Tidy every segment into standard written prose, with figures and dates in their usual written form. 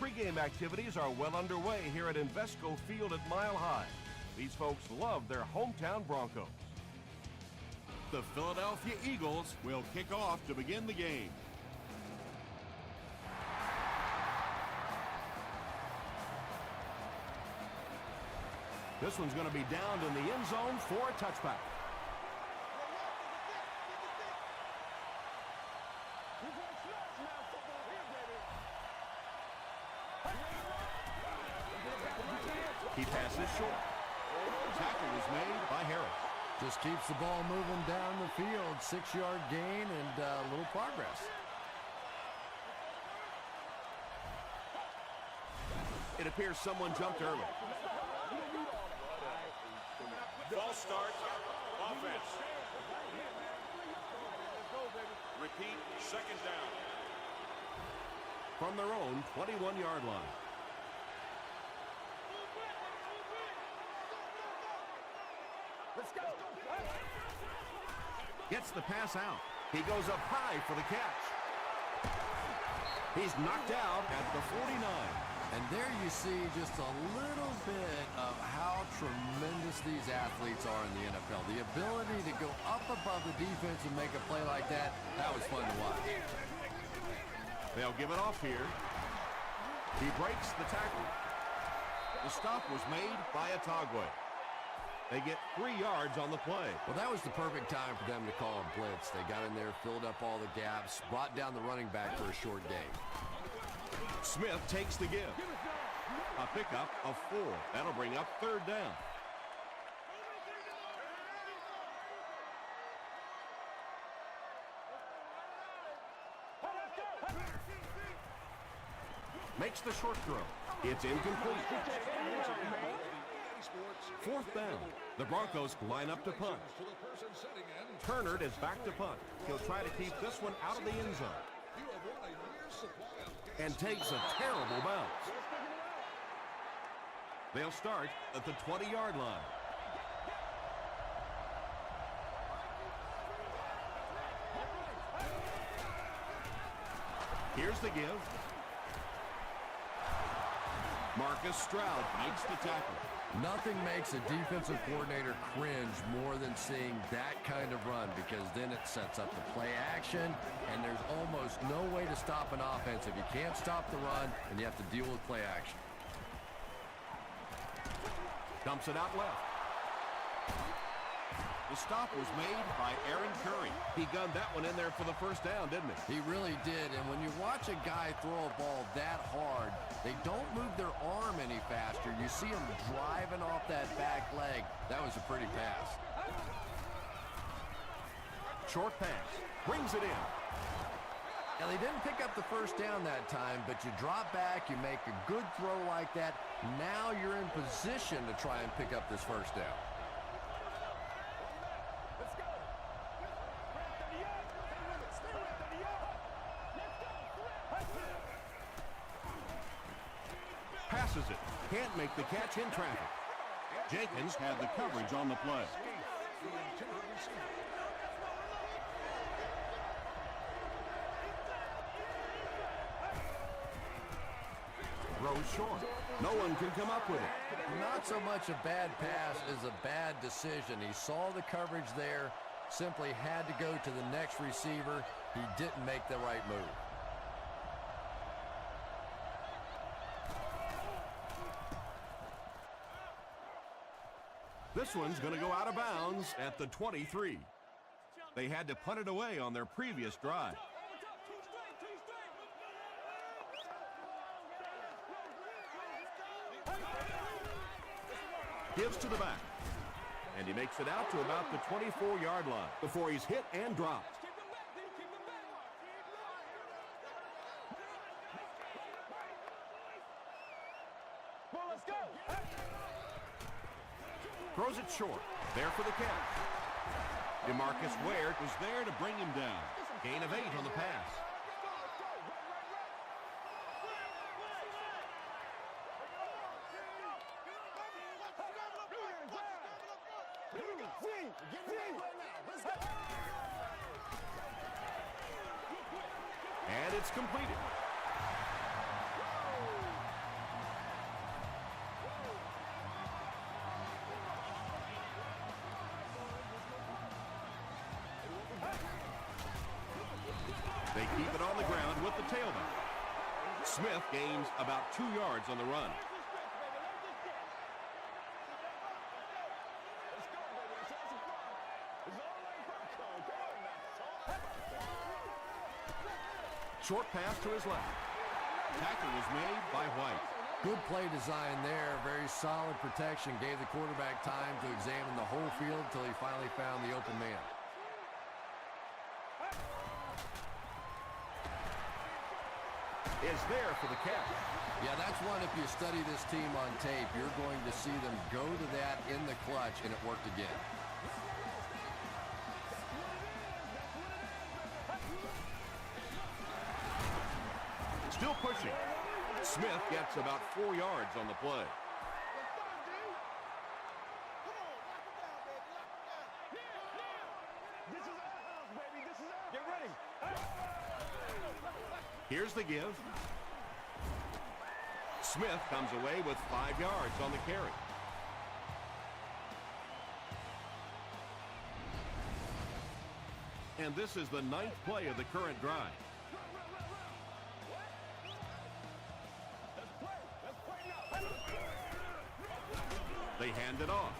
Pre-game activities are well underway here at Invesco Field at Mile High. These folks love their hometown Broncos. The Philadelphia Eagles will kick off to begin the game. This one's going to be downed in the end zone for a touchback. He passes short. Tackle was made by Harris. Just keeps the ball moving down the field. 6-yard gain and a little progress. It appears someone jumped early. False start. Offense. Repeat, second down. From their own 21-yard line. Let's go. Gets the pass out. He goes up high for the catch. He's knocked out at the 49. And there you see just a little bit of how tremendous these athletes are in the NFL. The ability to go up above the defense and make a play like that, that was fun to watch. They'll give it off here. He breaks the tackle. The stop was made by Atagwe. They get 3 yards on the play. Well, that was the perfect time for them to call a blitz. They got in there, filled up all the gaps, brought down the running back for a short gain. Smith takes the give. A pickup of 4. That'll bring up third down. Makes the short throw. It's incomplete. 4th down. The Broncos line up to punt. Turner is back to punt. He'll try to keep this one out of the end zone. And takes a terrible bounce. They'll start at the 20-yard line. Here's the give. Marcus Stroud makes the tackle. Nothing makes a defensive coordinator cringe more than seeing that kind of run, because then it sets up the play action, and there's almost no way to stop an offense if you can't stop the run and you have to deal with play action. Dumps it out left. The stop was made by Aaron Curry. He gunned that one in there for the first down, didn't he? He really did, and when you watch a guy throw a ball that hard, they don't move their arm any faster. You see them driving off that back leg. That was a pretty pass. Short pass. Brings it in. Now, they didn't pick up the first down that time, but you drop back, you make a good throw like that. Now you're in position to try and pick up this first down. Passes it. Can't make the catch in traffic. Jenkins had the coverage on the play. Throws short. No one can come up with it. Not so much a bad pass as a bad decision. He saw the coverage there, simply had to go to the next receiver. He didn't make the right move. This one's going to go out of bounds at the 23. They had to punt it away on their previous drive. Gives to the back. And he makes it out to about the 24-yard line before he's hit and dropped. Throws it short. There for the catch. DeMarcus Ware was there to bring him down. Gain of 8 on the pass. And it's completed. They keep it on the ground with the tailback. Smith gains about 2 yards on the run. Short pass to his left. Tackle was made by White. Good play design there. Very solid protection. Gave the quarterback time to examine the whole field until he finally found the open man. Is there for the catch. Yeah, that's one, if you study this team on tape, you're going to see them go to that in the clutch, and it worked again. Still pushing. Smith gets about 4 yards on the play. Get ready. Here's the give. Smith comes away with 5 yards on the carry. And this is the 9th play of the current drive. They hand it off.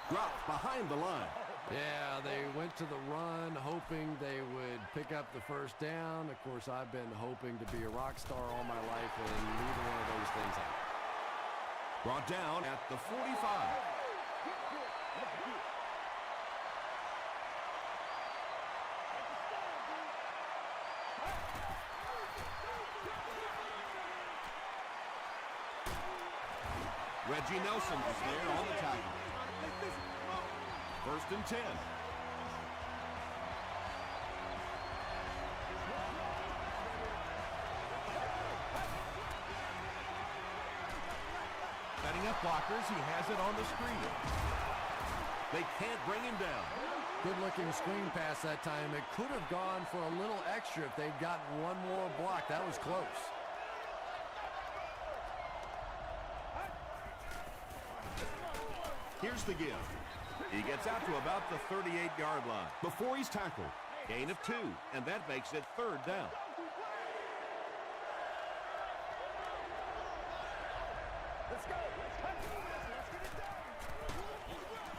Dropped behind the line. Yeah, they went to the run, hoping they would pick up the first down. Of course, I've been hoping to be a rock star all my life, and neither one of those things happened. Brought down at the 45. Reggie Nelson is there on the tackle. 1st and 10. Setting up blockers, he has it on the screen. They can't bring him down. Good-looking screen pass that time. It could have gone for a little extra if they'd gotten one more block. That was close. Here's the give. He gets out to about the 38-yard line before he's tackled. Gain of 2, and that makes it 3rd down. Let's go.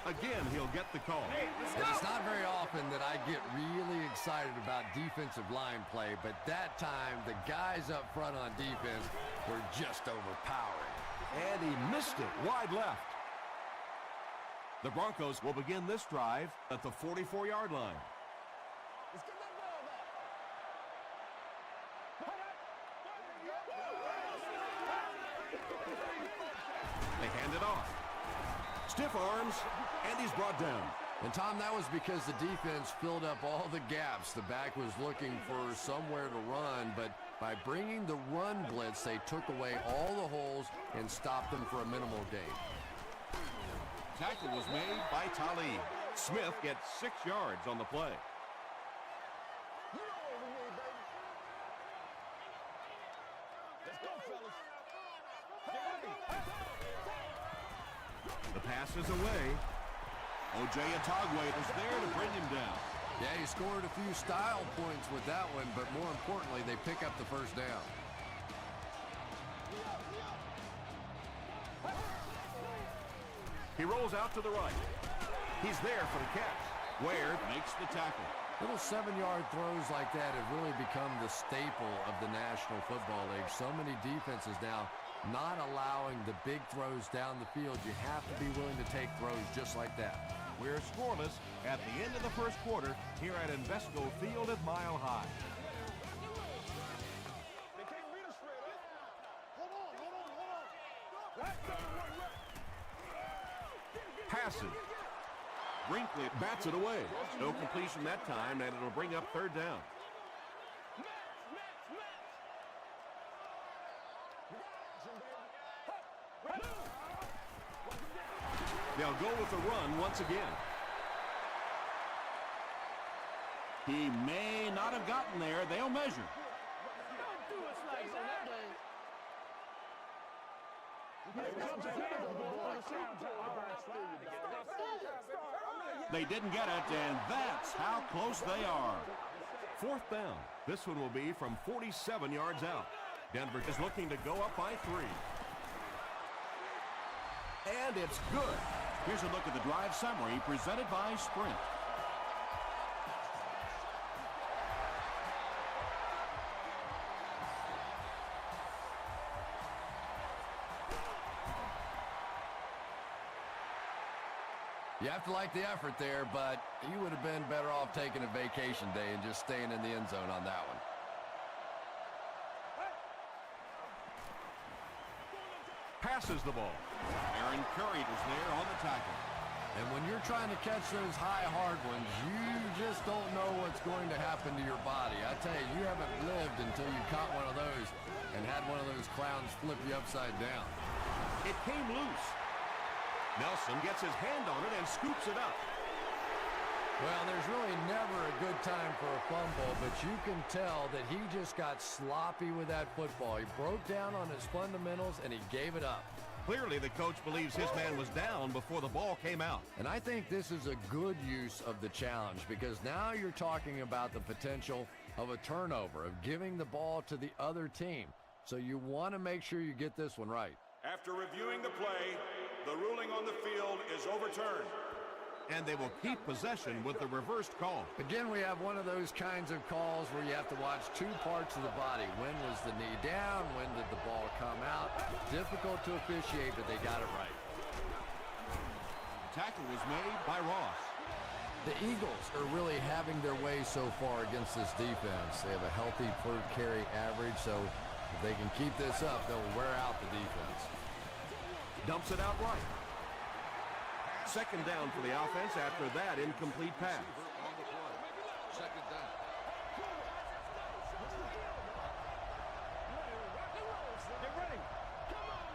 Again, he'll get the call. And it's not very often that I get really excited about defensive line play, but that time the guys up front on defense were just overpowering. And he missed it wide left. The Broncos will begin this drive at the 44-yard line. Let's get that ball back. They hand it off. Stiff arms, and he's brought down. And, Tom, that was because the defense filled up all the gaps. The back was looking for somewhere to run, but by bringing the run blitz, they took away all the holes and stopped them for a minimal gain. Tackle was made by Talib. Smith gets 6 yards on the play. Let's go, fellas. The pass is away. O.J. Atagwe is there to bring him down. Yeah, he scored a few style points with that one, but more importantly, they pick up the first down. He rolls out to the right. He's there for the catch. Ware makes the tackle. Little 7-yard throws like that have really become the staple of the National Football League. So many defenses now not allowing the big throws down the field. You have to be willing to take throws just like that. We're scoreless at the end of the first quarter here at Invesco Field at Mile High. They can't beat us straight up. Hold on. Passes. Brinkley bats it away. No completion that time, and it'll bring up 3rd down. They'll go with the run once again. He may not have gotten there. They'll measure. They didn't get it, and that's how close they are. 4th down. This one will be from 47 yards out. Denver is looking to go up by 3. And it's good. Here's a look at the drive summary presented by Sprint. You have to like the effort there, but you would have been better off taking a vacation day and just staying in the end zone on that one. Passes the ball. Aaron Curry was there on the tackle. And when you're trying to catch those high, hard ones, you just don't know what's going to happen to your body. I tell you, you haven't lived until you caught one of those and had one of those clowns flip you upside down. It came loose. Nelson gets his hand on it and scoops it up. Well, there's really never a good time for a fumble, but you can tell that he just got sloppy with that football. He broke down on his fundamentals, and he gave it up. Clearly, the coach believes his man was down before the ball came out. And I think this is a good use of the challenge because now you're talking about the potential of a turnover, of giving the ball to the other team. So you want to make sure you get this one right. After reviewing the play, the ruling on the field is overturned. And they will keep possession with the reversed call. Again, we have one of those kinds of calls where you have to watch two parts of the body. When was the knee down? When did the ball come out? Difficult to officiate, but they got it right. Tackle was made by Ross. The Eagles are really having their way so far against this defense. They have a healthy per carry average, so if they can keep this up, they'll wear out the defense. Dumps it out right. Second down for the offense after that incomplete pass. Second down. Get ready. Come on.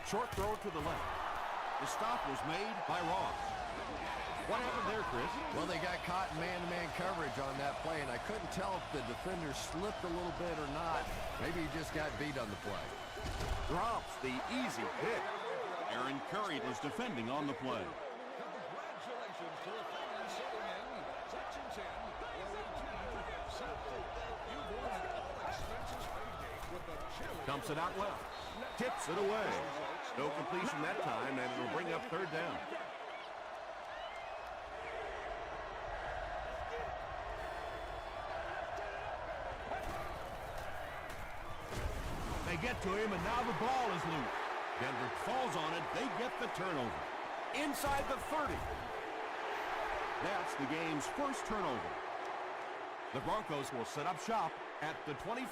Short throw to the left. The stop was made by Ross. What happened there, Chris? Well, they got caught in man-to-man coverage on that play, and I couldn't tell if the defender slipped a little bit or not. Maybe he just got beat on the play. Drops the easy pick. Aaron Curry was defending on the play. Congratulations to the fans sitting in Section 10 or 18 South. You've won an all-expenses paid game with the cheerleader. Dumps it out left. Tips it away. No completion that time, and it'll bring up third down. They get to him, and now the ball is loose. Denver falls on it. They get the turnover. Inside the 30. That's the game's first turnover. The Broncos will set up shop at the 25.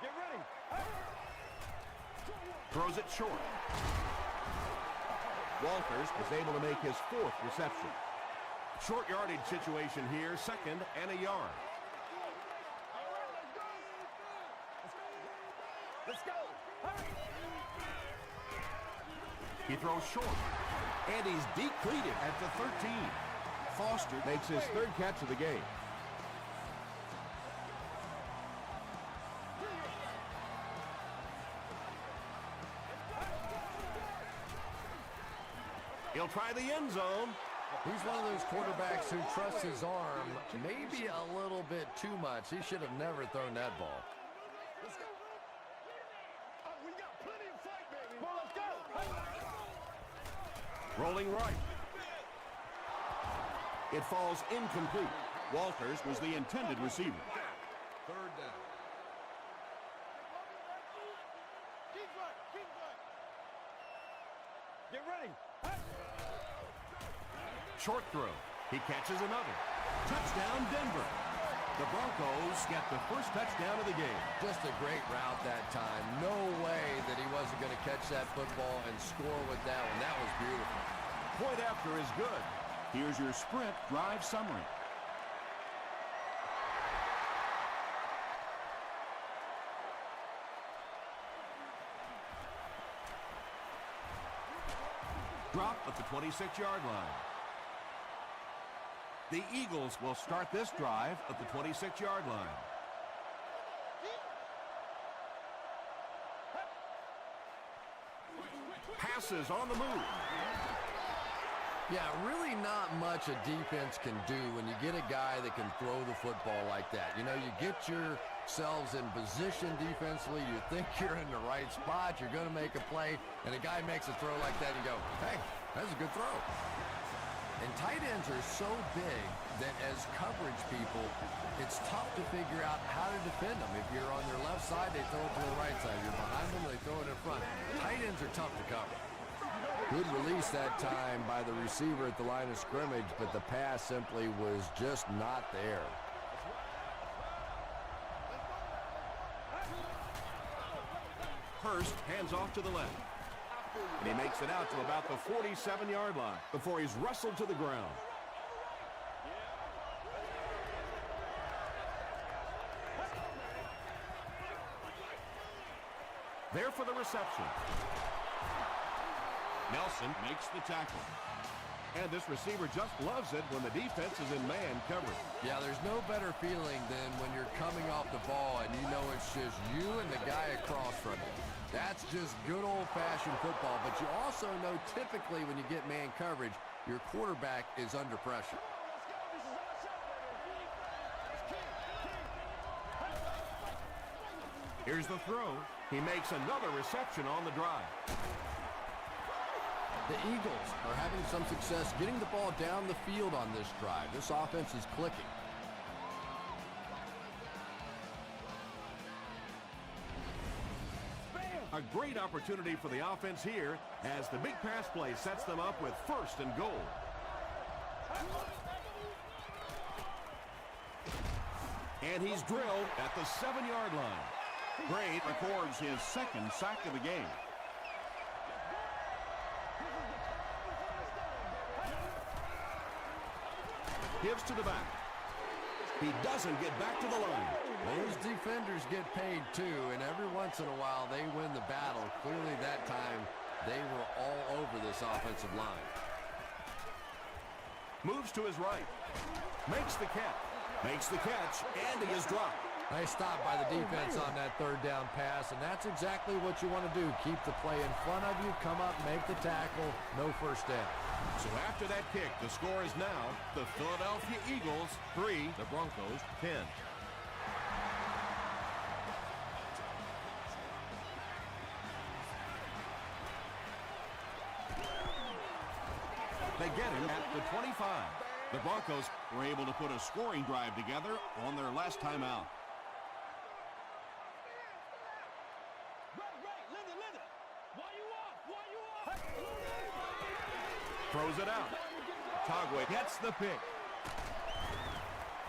Get ready. Throws it short. Walters is able to make his fourth reception. Short yardage situation here, second and a yard. Let's go. He throws short. And he's depleted at the 13. Foster makes his third catch of the game. He'll try the end zone. He's one of those quarterbacks who trusts his arm maybe a little bit too much. He should have never thrown that ball. Let's go. We got plenty of fight, baby. Come on, let's go. Rolling right. It falls incomplete. Walters was the intended receiver. Third down. Get ready. Short throw. He catches another. Touchdown, Denver. The Broncos get the first touchdown of the game. Just a great route that time. No way that he wasn't going to catch that football and score with that one. That was beautiful. Point after is good. Here's your Sprint drive summary. Drop at the 26-yard line. The Eagles will start this drive at the 26-yard line. Pass passes on the move. Yeah, really not much a defense can do when you get a guy that can throw the football like that. You know, you get yourselves in position defensively. You think you're in the right spot. You're going to make a play, and a guy makes a throw like that, and you go, hey, that's a good throw. And tight ends are so big that as coverage people, it's tough to figure out how to defend them. If you're on their left side, they throw it to the right side. If you're behind them, they throw it in front. Tight ends are tough to cover. Good release that time by the receiver at the line of scrimmage, but the pass simply was just not there. Hurst hands off to the left. And he makes it out to about the 47-yard line before he's wrestled to the ground. There for the reception. Nelson makes the tackle. And this receiver just loves it when the defense is in man coverage. Yeah, there's no better feeling than when you're coming off the ball and you know it's just you and the guy across from you. That's just good old-fashioned football, but you also know typically when you get man coverage, your quarterback is under pressure. Here's the throw. He makes another reception on the drive. The Eagles are having some success getting the ball down the field on this drive. This offense is clicking. A great opportunity for the offense here as the big pass play sets them up with 1st and goal. And he's drilled at the 7-yard line. Gray records his 2nd sack of the game. Gives to the back. He doesn't get back to the line. Those defenders get paid too, and every once in a while they win the battle. Clearly that time they were all over this offensive line. Moves to his right. Makes the catch. Makes the catch, and he is dropped. Nice stop by the defense on that 3rd down pass, and that's exactly what you want to do. Keep the play in front of you, come up, make the tackle, no 1st down. So after that kick, the score is now the Philadelphia Eagles 3, the Broncos 10. They get him at the 25. The Broncos were able to put a scoring drive together on their last time out. Throws it out. Togway gets the pick.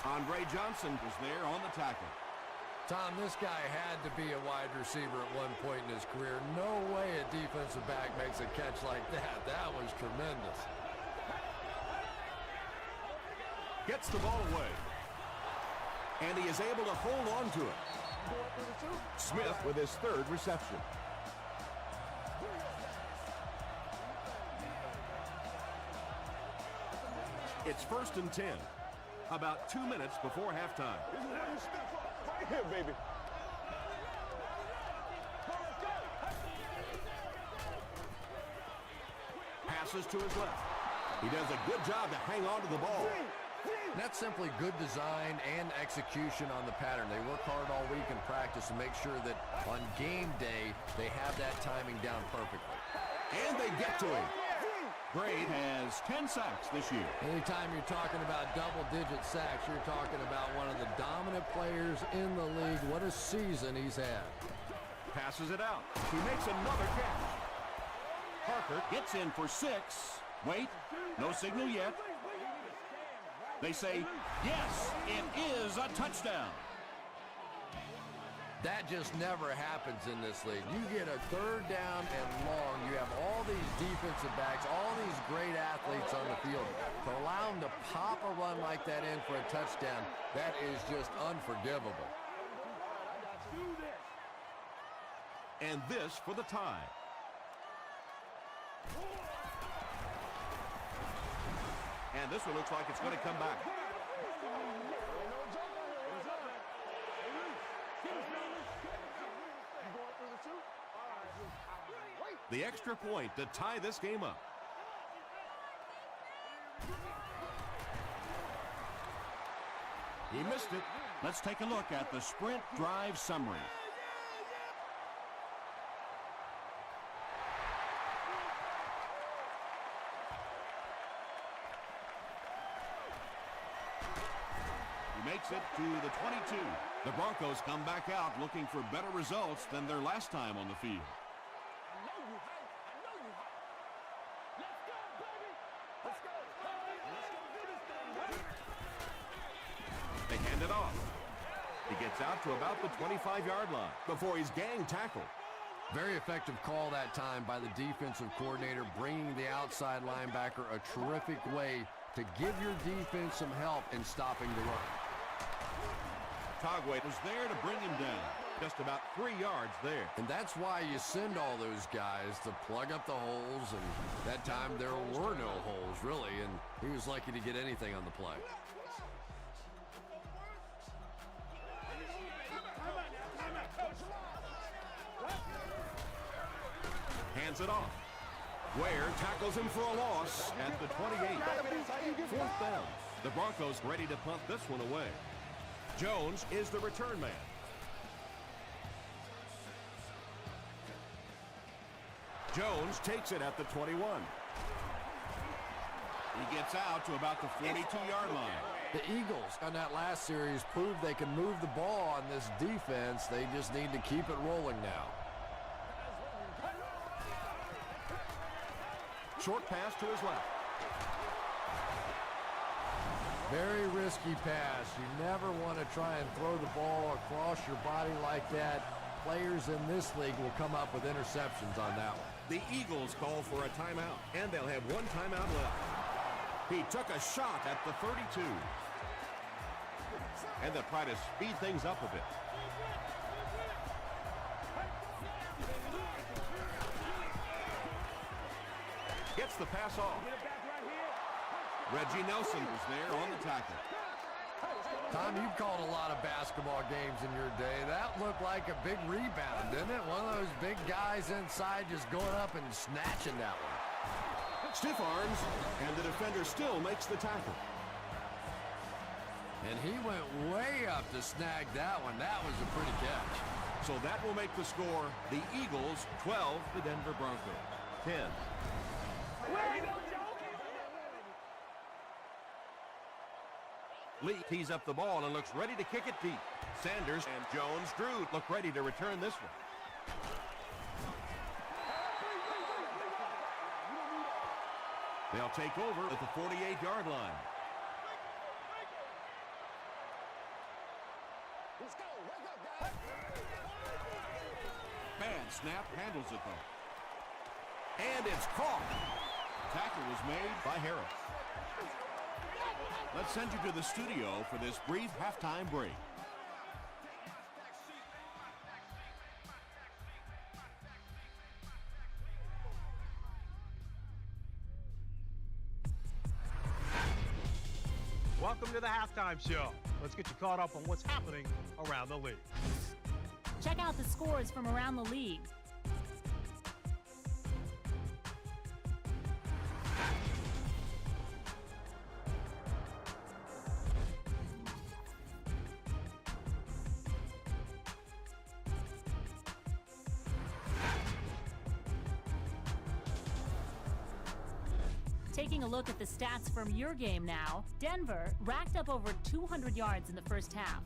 Andre Johnson was there on the tackle. Tom, this guy had to be a wide receiver at one point in his career. No way a defensive back makes a catch like that. That was tremendous. Gets the ball away. And he is able to hold on to it. Smith with his 3rd reception. It's 1st and 10. About 2 minutes before halftime. Right here, baby. Passes to his left. He does a good job to hang on to the ball. That's simply good design and execution on the pattern. They work hard all week in practice to make sure that on game day they have that timing down perfectly. And they get to him. Gray has 10 sacks this year. Anytime you're talking about double-digit sacks, you're talking about one of the dominant players in the league. What a season he's had. Passes it out. He makes another catch. Parker gets in for 6. Wait, no signal yet. They say, yes, it is a touchdown. That just never happens in this league. You get a 3rd down and long. You have all these defensive backs, all these great athletes on the field. To allow them to pop a run like that in for a touchdown, that is just unforgivable. And this for the tie. And this one looks like it's going to come back. The extra point to tie this game up. He missed it. Let's take a look at the sprint drive summary. He makes it to the 22. The Broncos come back out looking for better results than their last time on the field. They hand it off. He gets out to about the 25-yard line before he's gang tackled. Very effective call that time by the defensive coordinator, bringing the outside linebacker a terrific way to give your defense some help in stopping the run. Togway was there to bring him down. Just about 3 yards there. And that's why you send all those guys to plug up the holes, and that time there were no holes, really, and he was lucky to get anything on the play. Hands it off. Ware tackles him for a loss at the 28. Fourth down. The Broncos ready to punt this one away. Jones is the return man. Jones takes it at the 21. He gets out to about the 42-yard line. The Eagles on that last series proved they can move the ball on this defense. They just need to keep it rolling now. Short pass to his left. Very risky pass. You never want to try and throw the ball across your body like that. Players in this league will come up with interceptions on that one. The Eagles call for a timeout, and they'll have one timeout left. He took a shot at the 32. And they'll try to speed things up a bit. Gets the pass off. Reggie Nelson was there on the tackle. Tom, you've called a lot of basketball games in your day. That looked like a big rebound, didn't it? One of those big guys inside just going up and snatching that one. Stiff arms, and the defender still makes the tackle. And he went way up to snag that one. That was a pretty catch. So that will make the score the Eagles 12, the Denver Broncos 10. Lee tees up the ball and looks ready to kick it deep. Sanders and Jones-Drew look ready to return this one. They'll take over at the 48-yard line. Bad snap, handles it though. And it's caught. Tackle was made by Harris. Let's send you to the studio for this brief halftime break. Welcome to the halftime show. Let's get you caught up on what's happening around the league. Check out the scores from around the league. Taking a look at the stats from your game now, Denver racked up over 200 yards in the first half.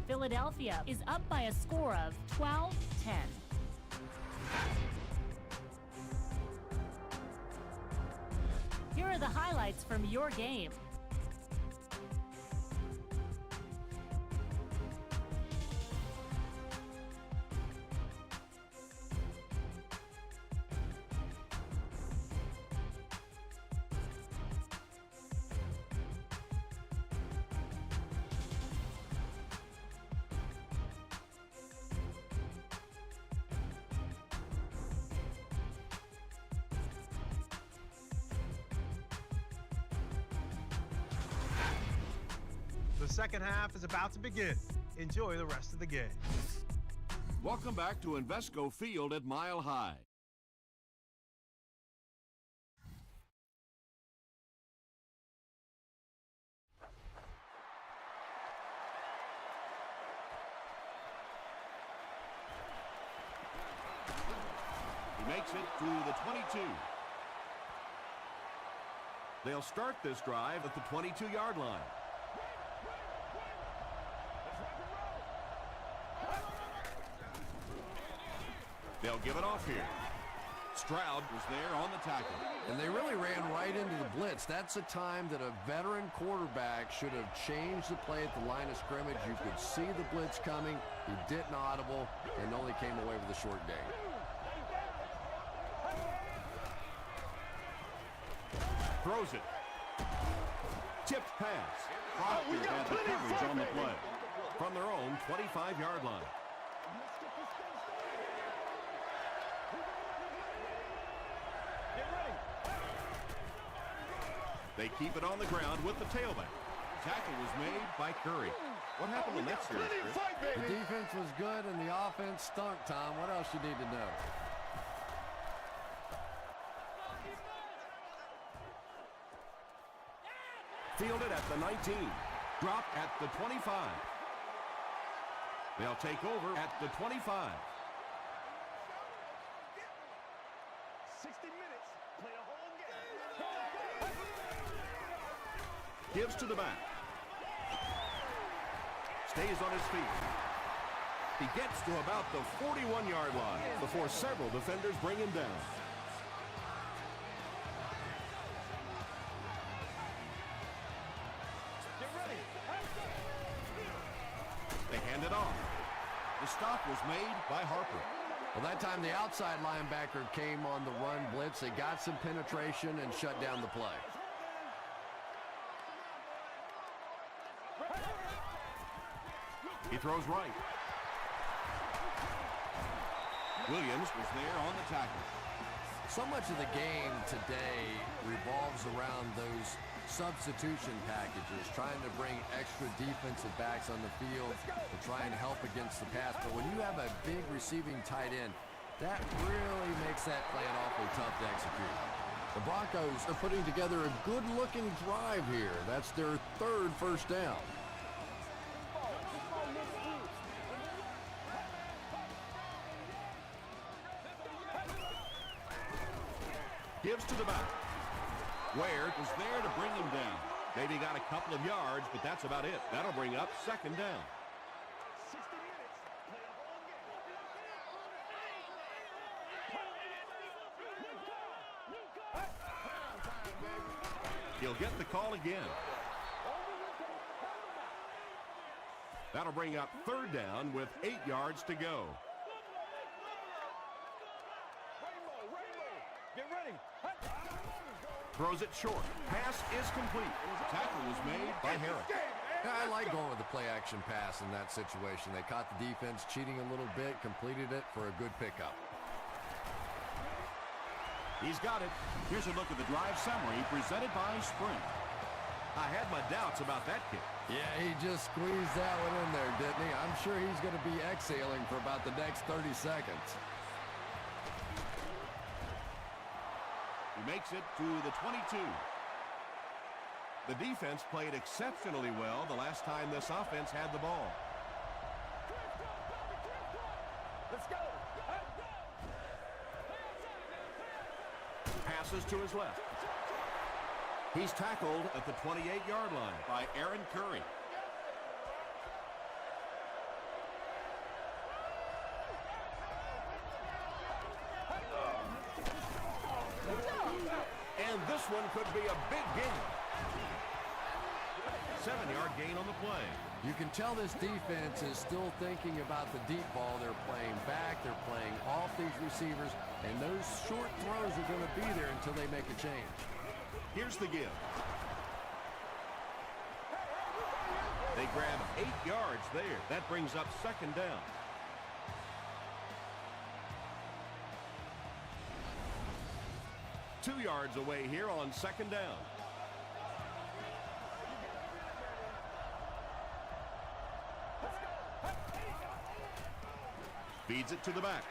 Philadelphia is up by a score of 12-10. Here are the highlights from your game. The second half is about to begin. Enjoy the rest of the game. Welcome back to Invesco Field at Mile High. He makes it to the 22. They'll start this drive at the 22-yard line. They'll give it off here. Stroud was there on the tackle. And they really ran right into the blitz. That's a time that a veteran quarterback should have changed the play at the line of scrimmage. You could see the blitz coming. He didn't audible and only came away with a short gain. Throws it. Tipped pass. Proctor had the coverage on the play. From their own 25-yard line. They keep it on the ground with the tailback. Tackle was made by Curry. What happened in that series, Chris? The defense was good and the offense stunk, Tom. What else you need to know? Fielded at the 19. Drop at the 25. They'll take over at the 25. 60 minutes. Play a whole game. Gives to the back. Stays on his feet. He gets to about the 41-yard line before several defenders bring him down. They hand it off. The stop was made by Harper. Well, that time the outside linebacker came on the run blitz. They got some penetration and shut down the play. He throws right. Williams was there on the tackle. So much of the game today revolves around those substitution packages, trying to bring extra defensive backs on the field to try and help against the pass. But when you have a big receiving tight end, that really makes that play an awfully tough to execute. The Broncos are putting together a good-looking drive here. That's their third first down. Gives to the back. Ware was there to bring him down. Maybe got a couple of yards, but that's about it. That'll bring up second down. 60 minutes. Play a whole game. He'll get the call again. That'll bring up third down with 8 yards to go. Get ready. Throws it short. Pass is complete. Tackle was made by Harris. I like going with the play-action pass in that situation. They caught the defense cheating a little bit, completed it for a good pickup. He's got it. Here's a look at the drive summary presented by Sprint. I had my doubts about that kick. Yeah, he just squeezed that one in there, didn't he? I'm sure he's going to be exhaling for about the next 30 seconds. He makes it to the 22. The defense played exceptionally well the last time this offense had the ball. Let's go. Passes to his left. He's tackled at the 28-yard line by Aaron Curry. And this one could be a big gain. 7-yard gain on the play. You can tell this defense is still thinking about the deep ball. They're playing back, they're playing off these receivers, and those short throws are going to be there until they make a change. Here's the give. They grab 8 yards there. That brings up second down. Two yards away here on second down. Feeds it to the back.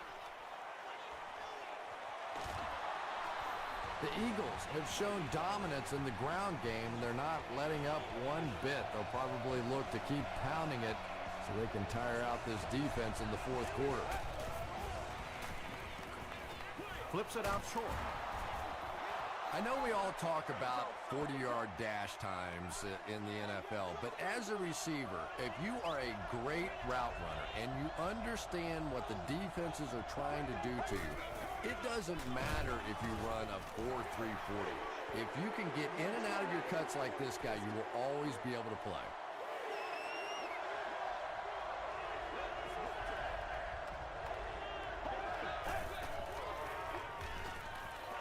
The Eagles have shown dominance in the ground game, and they're not letting up one bit. They'll probably look to keep pounding it so they can tire out this defense in the fourth quarter. Flips it out short. I know we all talk about 40-yard dash times in the NFL, but as a receiver, if you are a great route runner and you understand what the defenses are trying to do to you, it doesn't matter if you run a 4.340. If you can get in and out of your cuts like this guy, you will always be able to play.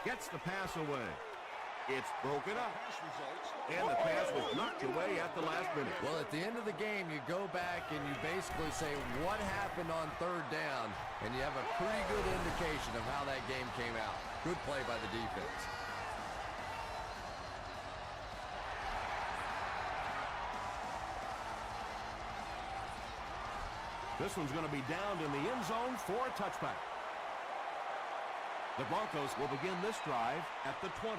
Gets the pass away. It's broken up. And the pass was knocked away at the last minute. Well, at the end of the game, you go back and you basically say, what happened on third down? And you have a pretty good indication of how that game came out. Good play by the defense. This one's going to be downed in the end zone for a touchback. The Broncos will begin this drive at the 20.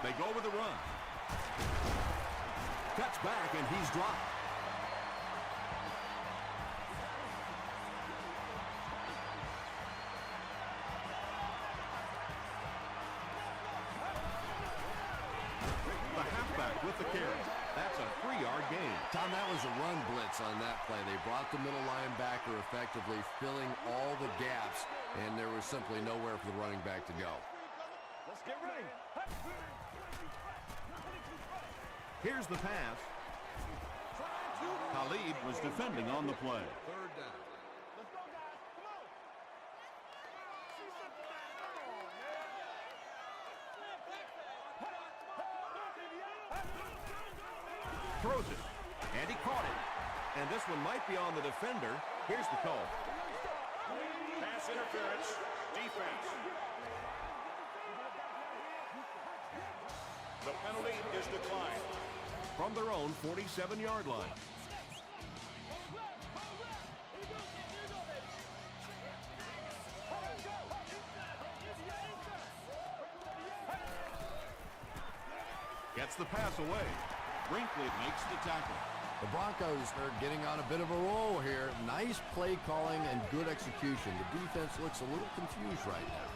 They go with the run. Cuts back, and he's dropped. The halfback with the carry. That's a 3-yard gain. Tom, that was a run blitz on that play. They brought the middle linebacker effectively, filling all the gaps, and there was simply nowhere for the running back to go. Let's get ready. Here's the pass. Khalid was defending on the play. Third down. Throws it, and he caught it. And this one might be on the defender. Here's the call. Pass interference. Defense. The penalty is declined. From their own 47-yard line. Gets the pass away. Brinkley makes the tackle. The Broncos are getting on a bit of a roll here. Nice play calling and good execution. The defense looks a little confused right now.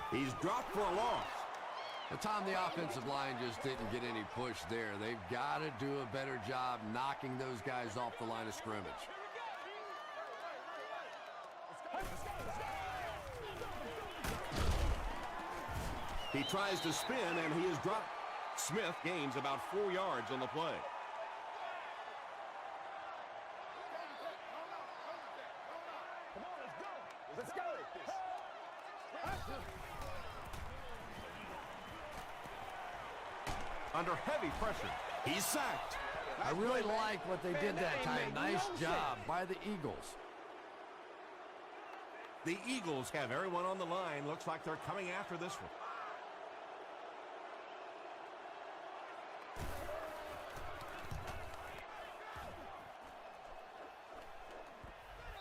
He's dropped for a loss. But Tom, the offensive line just didn't get any push there. They've got to do a better job knocking those guys off the line of scrimmage. He tries to spin, and he is dropped. Smith gains about 4 yards on the play. Let's go. Under heavy pressure, he's sacked. I really like what they did that time. Nice job by the Eagles. The Eagles have everyone on the line. Looks like they're coming after this one.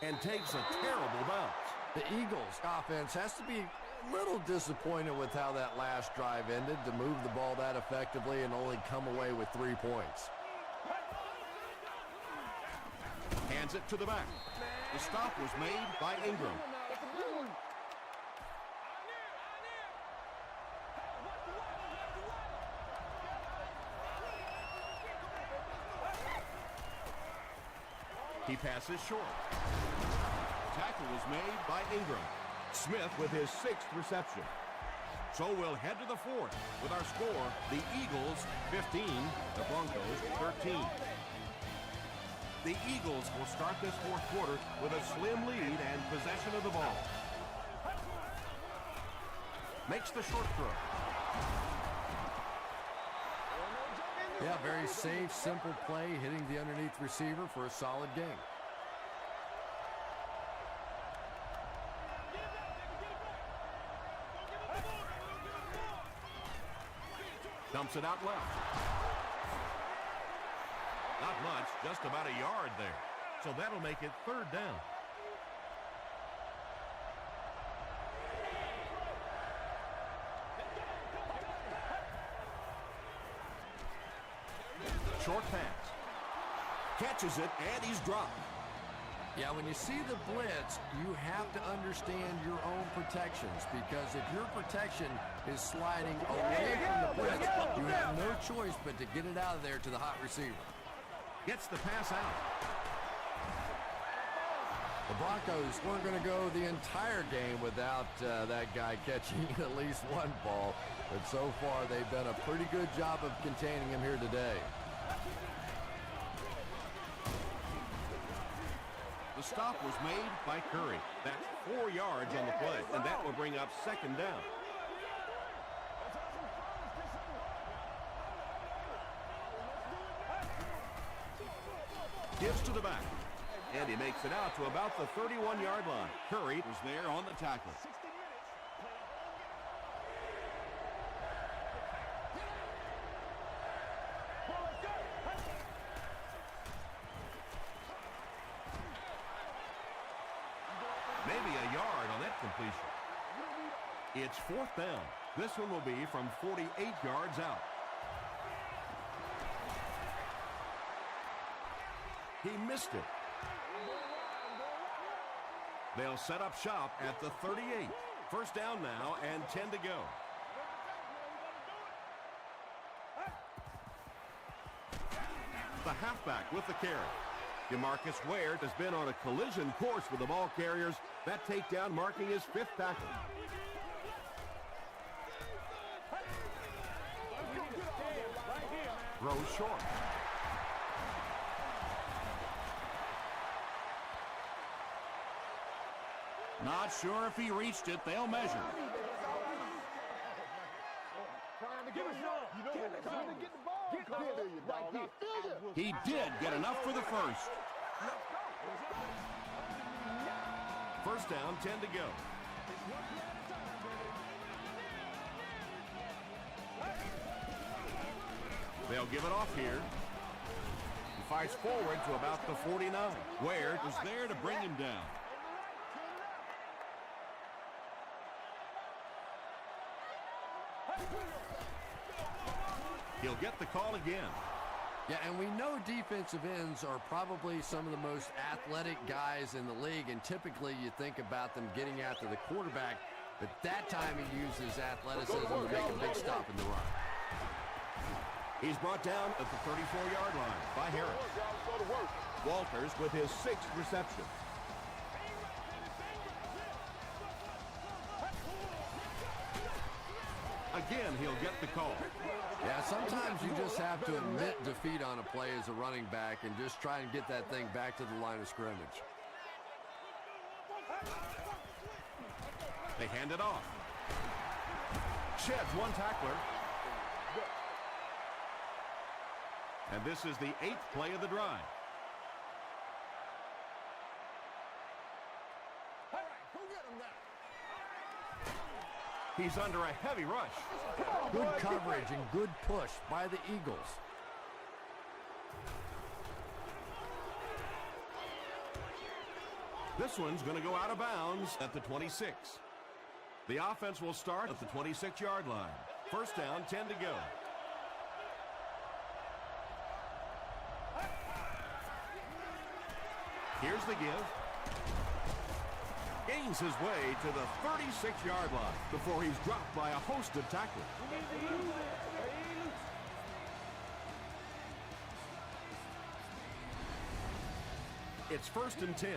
And takes a terrible bounce. The Eagles offense has to be a little disappointed with how that last drive ended, to move the ball that effectively and only come away with 3 points. Hands it to the back. The stop was made by Ingram. He passes short. Tackle was made by Ingram. Smith with his 6th reception. So we'll head to the 4th with our score, the Eagles 15, the Broncos 13. The Eagles will start this 4th quarter with a slim lead and possession of the ball. Makes the short throw. Yeah, very safe, simple play, hitting the underneath receiver for a solid game. Dumps it out left. Not much, just about a yard there. So that'll make it 3rd down. Short pass. Catches it, and he's dropped. Yeah, when you see the blitz, you have to understand your own protections, because if your protection is sliding away from the blitz, you have no choice but to get it out of there to the hot receiver. Gets the pass out. The Broncos weren't going to go the entire game without that guy catching at least one ball, but so far they've done a pretty good job of containing him here today. The stop was made by Curry. That's 4 yards on the play, and that will bring up 2nd down. Gives to the back, and he makes it out to about the 31-yard line. Curry was there on the tackle. Maybe a yard on that completion. It's 4th down. This one will be from 48 yards out. He missed it. They'll set up shop at the 38. 1st down now and 10 to go. The halfback with the carry. DeMarcus Ware has been on a collision course with the ball carriers. That takedown marking his 5th tackle. Throws short. Not sure if he reached it. They'll measure. He did get enough for the first. 1st down, 10 to go. They'll give it off here. He fights forward to about the 49. Ware was there to bring him down. He'll get the call again. Yeah, and we know defensive ends are probably some of the most athletic guys in the league, and typically you think about them getting after the quarterback, but that time he uses athleticism to make a big stop in the run. He's brought down at the 34-yard line by Harris. Walters with his 6th reception. Again, he'll get the call. Yeah, sometimes you just have to admit defeat on a play as a running back and just try and get that thing back to the line of scrimmage. They hand it off. Sheds one tackler. And this is the 8th play of the drive. He's under a heavy rush. Good coverage and good push by the Eagles. This one's going to go out of bounds at the 26. The offense will start at the 26-yard line. 1st down, 10 to go. Here's the give. Gains his way to the 36-yard line before he's dropped by a host of tacklers. It's 1st and 10.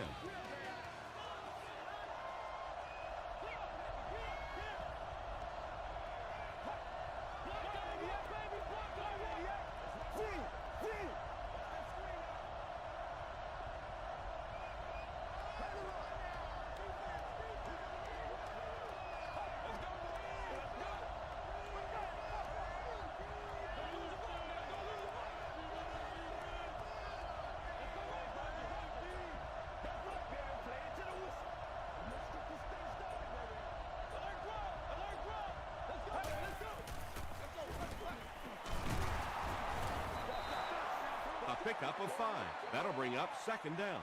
pickup of 5. That'll bring up 2nd down.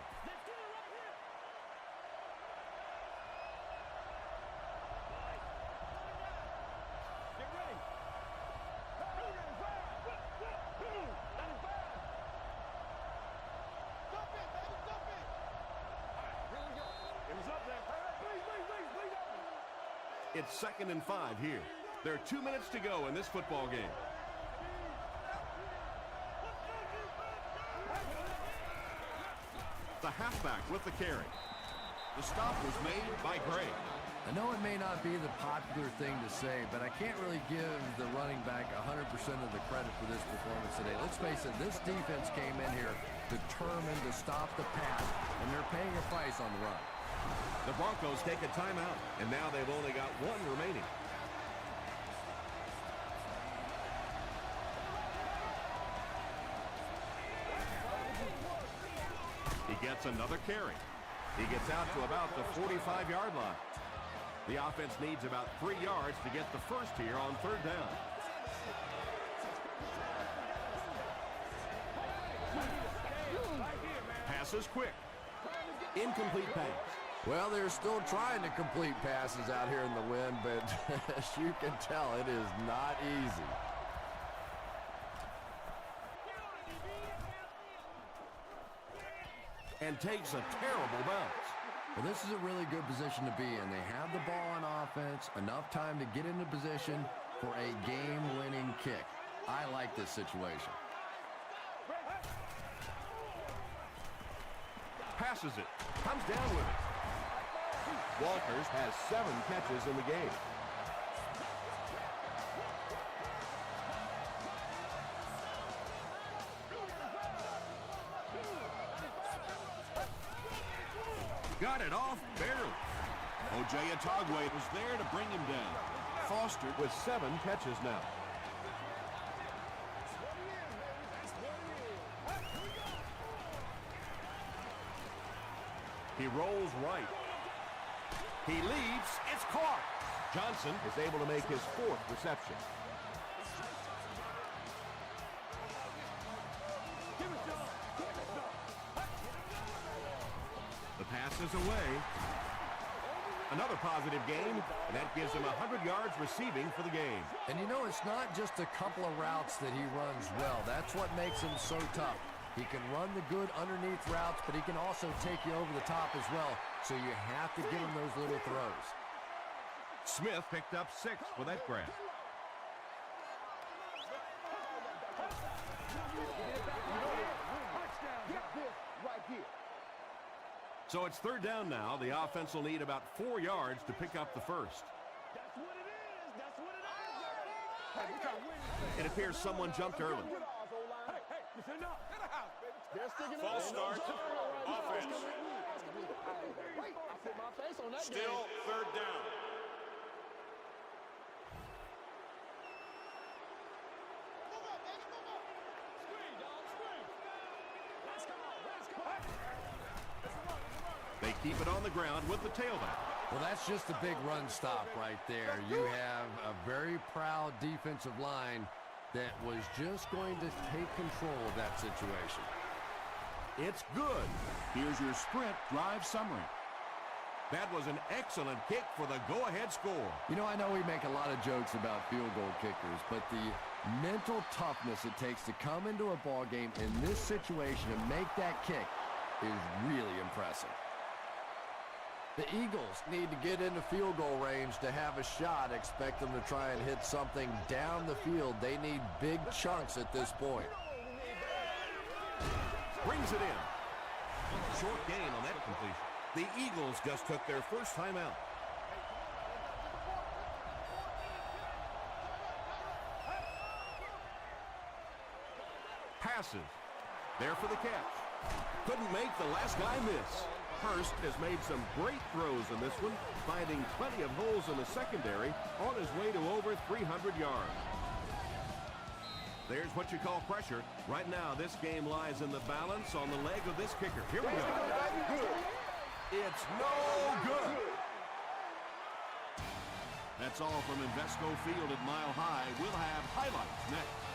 It's 2nd and 5 here. There are 2 minutes to go in this football game. The halfback with the carry. The stop was made by Gray. I know it may not be the popular thing to say, but I can't really give the running back 100% of the credit for this performance today. Let's face it, this defense came in here determined to stop the pass, and they're paying a price on the run. The Broncos take a timeout, and now they've only got 1 remaining. He gets another carry. He gets out to about the 45-yard line. The offense needs about 3 yards to get the first here on 3rd down. Pass is quick. Incomplete pass. Well, they're still trying to complete passes out here in the wind, but as you can tell, it is not easy. And takes a terrible bounce. Well, this is a really good position to be in. They have the ball on offense, enough time to get into position for a game-winning kick. I like this situation. Passes it. Comes down with it. Walters has 7 catches in the game. Got it off barely. O.J. Atogwe was there to bring him down. Foster with 7 catches now. He rolls right. He leads. It's caught. Johnson is able to make his 4th reception. The pass is away. Another positive game, and that gives him 100 yards receiving for the game. And you know, it's not just a couple of routes that he runs well. That's what makes him so tough. He can run the good underneath routes, but he can also take you over the top as well. So you have to give him those little throws. Smith picked up 6 for that grab. So it's 3rd down now. The offense will need about 4 yards to pick up the first. It appears someone jumped early. False start. Offense. Still 3rd down. They keep it on the ground with the tailback. Well, that's just a big run stop right there. You have a very proud defensive line that was just going to take control of that situation. It's good. Here's your sprint drive summary. That was an excellent kick for the go-ahead score. You know, I know we make a lot of jokes about field goal kickers, but the mental toughness it takes to come into a ball game in this situation and make that kick is really impressive. The Eagles need to get into field goal range to have a shot. Expect them to try and hit something down the field. They need big chunks at this point. Brings it in. Short gain on that completion. The Eagles just took their first time out. Passes. There for the catch. Couldn't make the last guy miss. Hurst has made some great throws in this one, finding plenty of holes in the secondary on his way to over 300 yards. There's what you call pressure. Right now, this game lies in the balance on the leg of this kicker. Here we go. It's no good. That's all from Invesco Field at Mile High. We'll have highlights next.